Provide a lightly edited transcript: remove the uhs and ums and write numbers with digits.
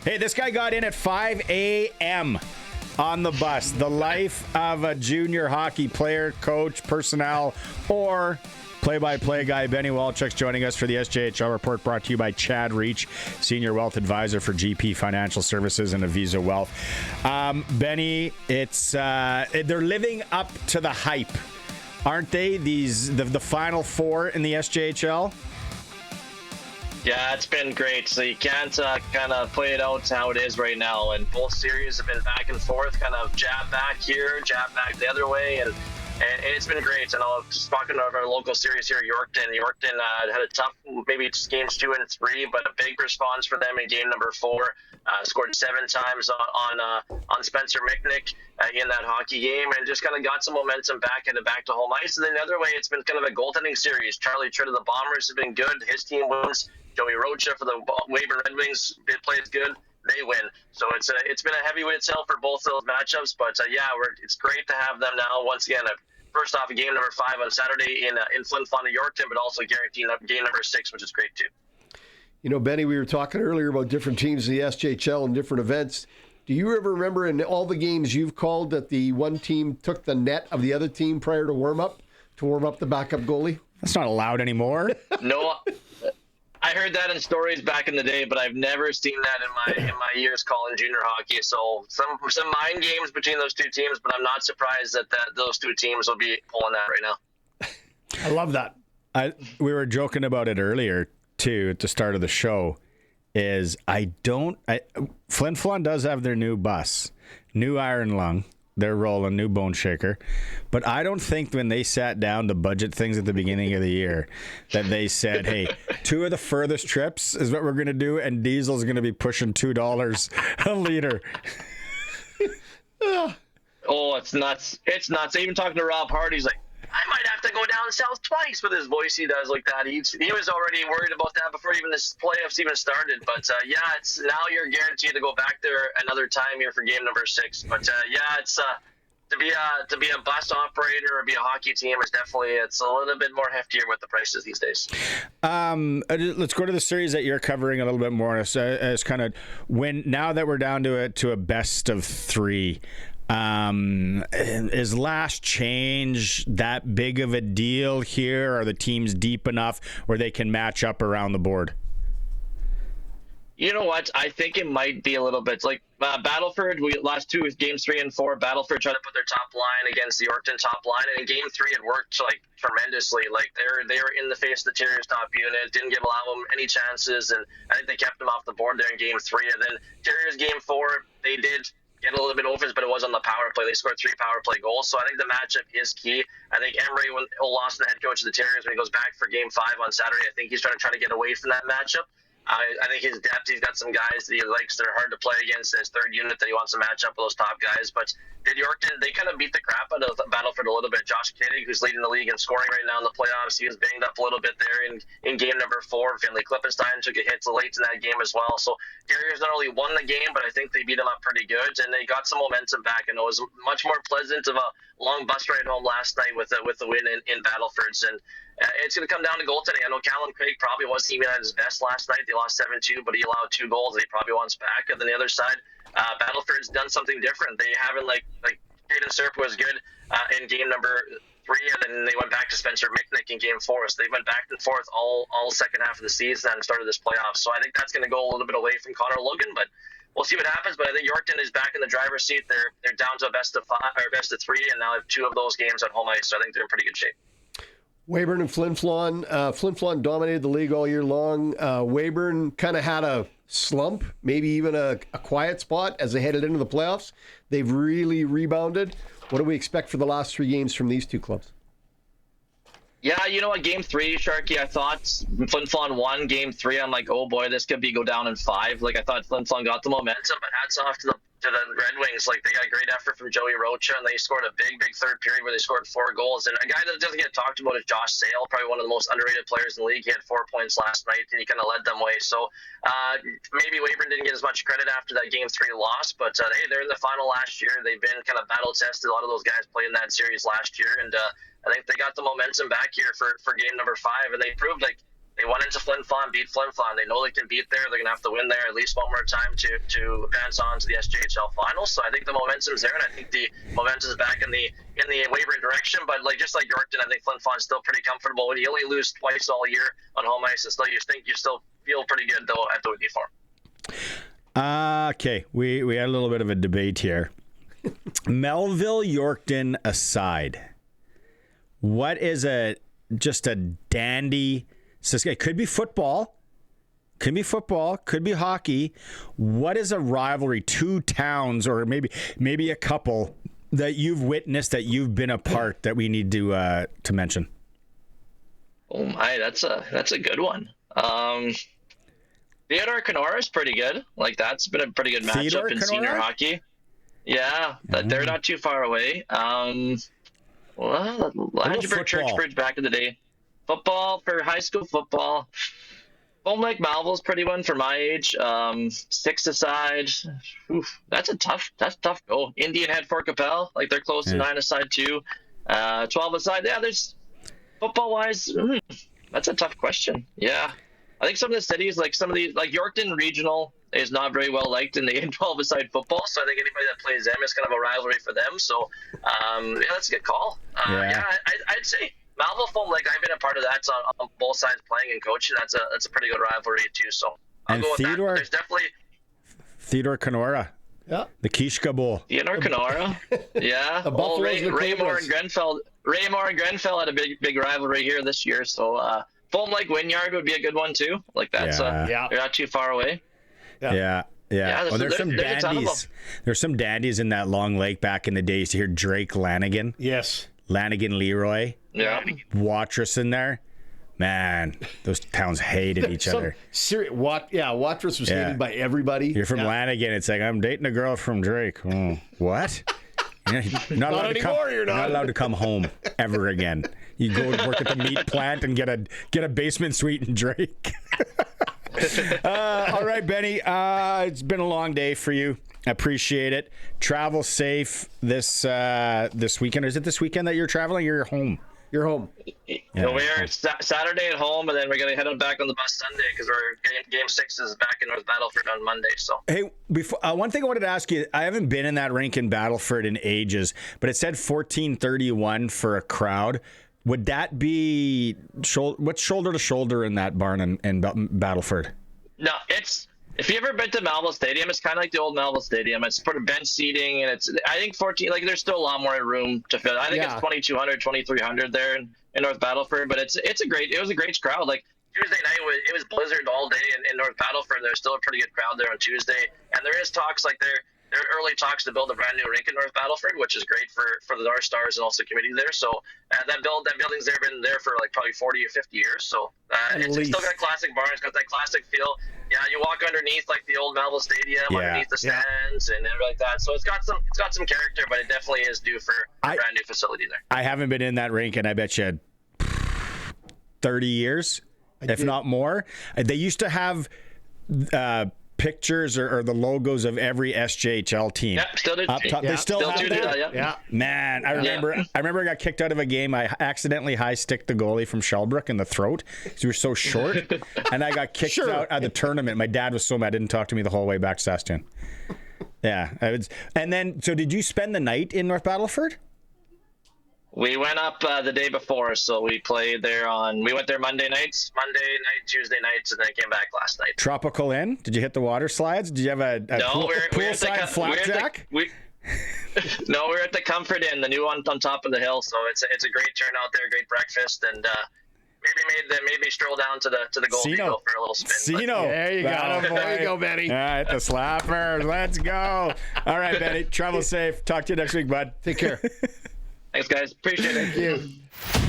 Hey, this guy got in at 5 a.m. on the bus. The life of a junior hockey player, coach, personnel, or play-by-play guy. Benny Walchuk's joining us for the SJHL Report, brought to you by Chad Reach, Senior Wealth Advisor for GP Financial Services and Avisa Wealth. Benny, it's they're living up to the hype, aren't they? The Final Four in the SJHL? Yeah, it's been great. So you can't kind of play it out how it is right now. And both series have been back and forth, kind of jab back here, jab back the other way. And it's been great. And I'll just talking about our local series here, Yorkton. Yorkton had a tough, maybe it's games 2 and 3, but a big response for them in game number 4. Scored 7 times on Spencer Michnick in that hockey game, and just kind of got some momentum back to home ice. And then the other way, it's been kind of a goaltending series. Charlie Tritt of the Bombers have been good. His team wins. Joey Rocha for the Weyburn Red Wings plays good. They win. So it's been a heavyweight sell for both those matchups. But it's great to have them now. Once again, first off, game number 5 on Saturday in Flin Flon and Yorkton, but also guaranteed game number 6, which is great too. You know, Benny, we were talking earlier about different teams in the SJHL and different events. Do you ever remember in all the games you've called that the one team took the net of the other team prior to warm up the backup goalie? That's not allowed anymore. No, I heard that in stories back in the day, but I've never seen that in my years calling junior hockey. So some mind games between those two teams, but I'm not surprised that those two teams will be pulling that right now. I love that. We were joking about it earlier too at the start of the show. Flin Flon does have their new bus, new iron lung. They're rolling, new bone shaker. But I don't think when they sat down to budget things at the beginning of the year that they said, hey, 2 of the furthest trips is what we're going to do, and diesel's going to be pushing $2 a liter. Oh, it's nuts. It's nuts. Even talking to Rob Hart, he's like, I might have to go down south twice with his voice he does like that. He was already worried about that before even this playoffs even started. But it's now you're guaranteed to go back there another time here for game number 6. But it's to be a bus operator or be a hockey team is definitely it's a little bit more heftier with the prices these days. Let's go to the series that you're covering a little bit more as kind of now that we're down to a best of 3. Is last change that big of a deal here? Are the teams deep enough where they can match up around the board? You know what? I think it might be a little bit like Battleford. Last 2 games 3 and 4. Battleford tried to put their top line against the Yorkton top line, and in game 3 it worked like tremendously. Like they were in the face of the Terriers top unit, didn't allow them any chances, and I think they kept them off the board there in game 3. And then Terriers game 4, they did get a little bit over, but it was on the power play. They scored 3 power play goals, so I think the matchup is key. I think Emery, when Lawson, the head coach of the Terriers, when he goes back for game 5 on Saturday, I think he's trying to get away from that matchup. I think his depth, he's got some guys that he likes that are hard to play against, his third unit that he wants to match up with those top guys. But did Yorkton, they kind of beat the crap out of Battleford a little bit. Josh Kittig, who's leading the league in scoring right now in the playoffs, he was banged up a little bit there in game number 4. Finley Klippenstein took a hit late in that game as well. So Terriers not only won the game, but I think they beat him up pretty good, and they got some momentum back. And it was much more pleasant of a long bus ride home last night with the win in Battleford's. And it's going to come down to goaltending. I know Callum Craig probably wasn't even at his best last night. They lost 7-2, but he allowed 2 goals that he probably wants back. And then the other side, Battleford's done something different. They haven't like Caden Serp was good in game number 3, and then they went back to Spencer Michnick in game 4. So they went back and forth all second half of the season and started this playoff. So I think that's going to go a little bit away from Connor Logan, but we'll see what happens. But I think Yorkton is back in the driver's seat. They're down to a best of 5 or best of 3, and now have 2 of those games at home ice. So I think they're in pretty good shape. Weyburn and Flin Flon. Flin Flon dominated the league all year long. Weyburn kind of had a slump, maybe even a quiet spot as they headed into the playoffs. They've really rebounded. What do we expect for the last 3 games from these 2 clubs? Yeah, you know what? Game 3, Sharky, I thought Flin Flon won game 3. I'm like, oh boy, this could go down in 5. Like I thought Flin Flon got the momentum, but hats off to the Red Wings. Like they got a great effort from Joey Rocha, and they scored a big third period where they scored 4 goals. And a guy that doesn't get talked about is Josh Sale, probably one of the most underrated players in the league. He had 4 points last night, and he kind of led them away. So maybe Weyburn didn't get as much credit after that game 3 loss, but hey, they're in the final last year. They've been kind of battle tested. A lot of those guys played in that series last year, and I think they got the momentum back here for game number 5, and they proved like They went into Flin Flon, beat Flin Flon. They know they can beat there. They're going to have to win there at least one more time to advance on to the SJHL finals. So I think the momentum's there, and I think the momentum's back in the wavering direction. But just like Yorkton, I think Flin Flon's still pretty comfortable. When you only lose twice all year on home ice, and still you still feel pretty good though at the Whitney Forum. Okay, we had a little bit of a debate here. Melville Yorkton aside, what is just a dandy? It could be football, could be hockey. What is a rivalry? Two towns, or maybe a couple that you've witnessed, that you've been a part, that we need to mention. Oh my, that's a good one. Theodore Kenora is pretty good. That's been a pretty good matchup in senior hockey. Yeah, they're not too far away. Langenberg Churchbridge back in the day. Football, for high school football, Home Lake Malville's pretty one for my age. 6-a-side. Oof, that's tough goal. Indian Head, Fort Capel, they're close to 9-a-side too. 12-a-side. Yeah, there's football wise. That's a tough question. Yeah, I think some of the cities, some of these, Yorkton Regional is not very well liked in the 12-a-side football. So I think anybody that plays them is kind of a rivalry for them. So that's a good call. I'd say Malville Foam Lake, I've been a part of that, so on both sides playing and coaching. That's a pretty good rivalry too. So I'll go with that. There's definitely Theodore Kenora. Yeah. The Kishka Bowl. Theodore Kenora. Yeah. Raymore and Grenfell had a big rivalry here this year. So Foam Lake Wynyard would be a good one too. They're not too far away. Yeah. There's some dandies. There's some dandies in that Long Lake back in the days. To hear Drake Lanigan. Yes. Lanigan Leroy. Yeah. Watrous in there. Man, those towns hated each other. Watrous was hated by everybody. You're from Lanigan. It's I'm dating a girl from Drake. Oh, what? You're not allowed to come home ever again. You go work at the meat plant and get a basement suite in Drake. All right, Benny. It's been a long day for you. I appreciate it. Travel safe this weekend. Is it this weekend that you're traveling? Or you're home. You're home. So we're Saturday at home, and then we're going to head back on the bus Sunday because Game 6 is back in North Battleford on Monday. So hey, before one thing I wanted to ask you, I haven't been in that rink in Battleford in ages, but it said 1431 for a crowd. Would that be what's shoulder to shoulder in that barn in Battleford? No, if you ever been to Melville Stadium, it's kind of like the old Melville Stadium. It's sort of bench seating, and I think 14, there's still a lot more room to fit. I think it's 2,200, 2,300 there in North Battleford, but it was a great crowd. Tuesday night, it was blizzard all day in North Battleford. There's still a pretty good crowd there on Tuesday, and there is talks there are early talks to build a brand new rink in North Battleford, which is great for the North Stars and also community there. So that building's been there for probably 40 or 50 years. So it's still got a classic barn. It's got that classic feel. Yeah, you walk underneath the old Melville Stadium, underneath the stands and everything like that. So it's got some character, but it definitely is due for a brand new facility there. I haven't been in that rink, and I bet you 30 years, if not more. They used to have pictures or the logos of every SJHL team. Yeah, still do. Up top. They still have that? Yeah. Man, I remember I got kicked out of a game. I accidentally high-sticked the goalie from Shellbrook in the throat because we were so short, and I got kicked out of the tournament. My dad was so mad, didn't talk to me the whole way back to Saskatoon. Yeah. And then, so did you spend the night in North Battleford? We went up the day before, so we played there we went there Monday night, Tuesday nights, and then came back last night. Tropical Inn? Did you hit the water slides? Did you have a poolside flapjack? No, we're at the Comfort Inn, the new one on top of the hill, so it's a great turnout there, great breakfast, and maybe stroll down to the Gold Eagle for a little spin. Sino. There you go. There you go, Benny. All right, the slappers. Let's go. All right, Benny. Travel safe. Talk to you next week, bud. Take care. Thanks, guys. Appreciate it. Thank you.